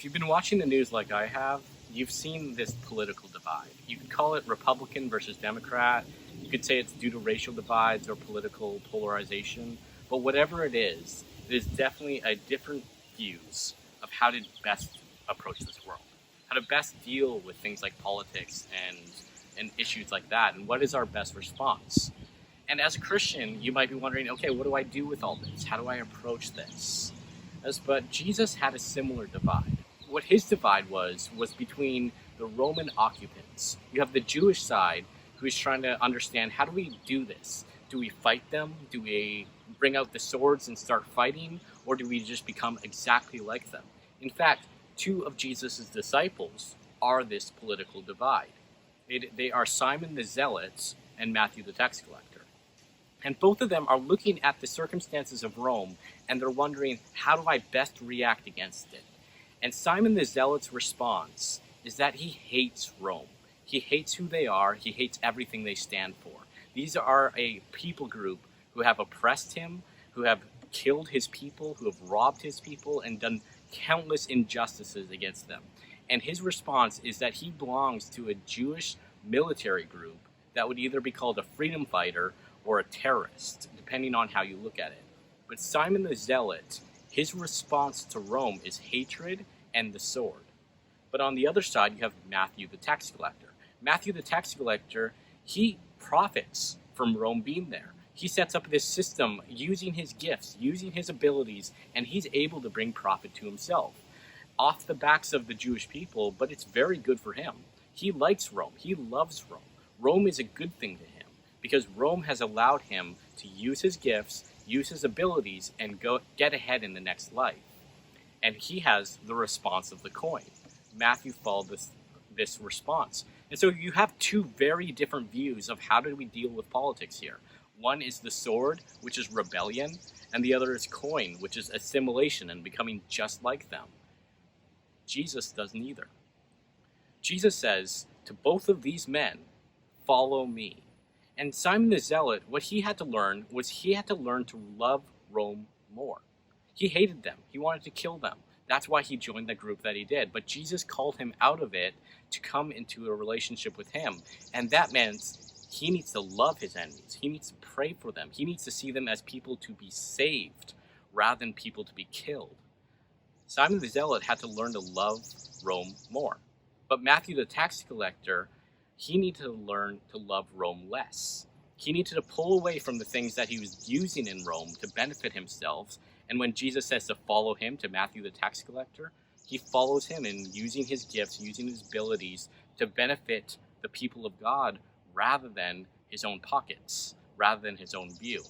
you've been watching the news like I have, you've seen this political divide. You could call it Republican versus Democrat. You could say it's due to racial divides or political polarization. But whatever it is definitely a different views of how to best approach this world, how to best deal with things like politics and issues like that, and what is our best response. And as a Christian, you might be wondering, okay, what do I do with all this? How do I approach this? But Jesus had a similar divide. What his divide was between the Roman occupants. You have the Jewish side who's trying to understand, how do we do this? Do we fight them? Do we bring out the swords and start fighting? Or do we just become exactly like them? In fact, two of Jesus' disciples are this political divide. They are Simon the Zealot and Matthew the tax collector. And both of them are looking at the circumstances of Rome, and they're wondering, how do I best react against it? And Simon the Zealot's response is that he hates Rome. He hates who they are. He hates everything they stand for. These are a people group who have oppressed him, who have killed his people, who have robbed his people, and done countless injustices against them. And his response is that he belongs to a Jewish military group that would either be called a freedom fighter or a terrorist, depending on how you look at it. But Simon the Zealot, his response to Rome is hatred and the sword. But on the other side, you have Matthew the tax collector. Matthew the tax collector, he profits from Rome being there. He sets up this system using his gifts, using his abilities, and he's able to bring profit to himself off the backs of the Jewish people, but it's very good for him. He likes Rome. He loves Rome. Rome is a good thing to him because Rome has allowed him to use his gifts, use his abilities, and get ahead in the next life. And he has the response of the coin. Matthew followed this response. And so you have two very different views of how do we deal with politics here. One is the sword, which is rebellion, and the other is coin, which is assimilation and becoming just like them. Jesus does neither. Jesus says to both of these men, follow me. And Simon the Zealot, what he had to learn was he had to learn to love Rome more. He hated them. He wanted to kill them. That's why he joined the group that he did. But Jesus called him out of it to come into a relationship with him. And that meant he needs to love his enemies. He needs to pray for them. He needs to see them as people to be saved rather than people to be killed. Simon the Zealot had to learn to love Rome more. But Matthew the tax collector, he needed to learn to love Rome less. He needed to pull away from the things that he was using in Rome to benefit himself. And when Jesus says to follow him, to Matthew the tax collector, he follows him in using his gifts, using his abilities to benefit the people of God rather than his own pockets, rather than his own view.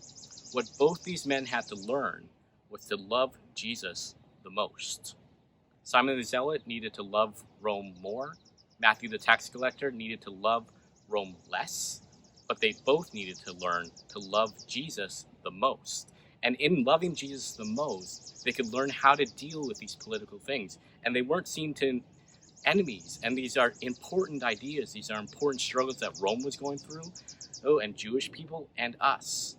What both these men had to learn was to love Jesus the most. Simon the Zealot needed to love Rome more. Matthew the tax collector needed to love Rome less. But they both needed to learn to love Jesus the most. And in loving Jesus the most, they could learn how to deal with these political things. And they weren't seen to enemies. And these are important ideas. These are important struggles that Rome was going through. Oh, and Jewish people and us.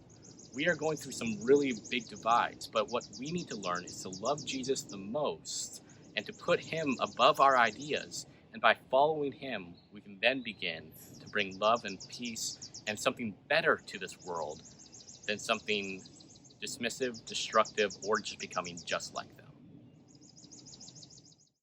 We are going through some really big divides. But what we need to learn is to love Jesus the most and to put him above our ideas. And by following him, we can then begin to bring love and peace and something better to this world than something dismissive, destructive, or just becoming just like them.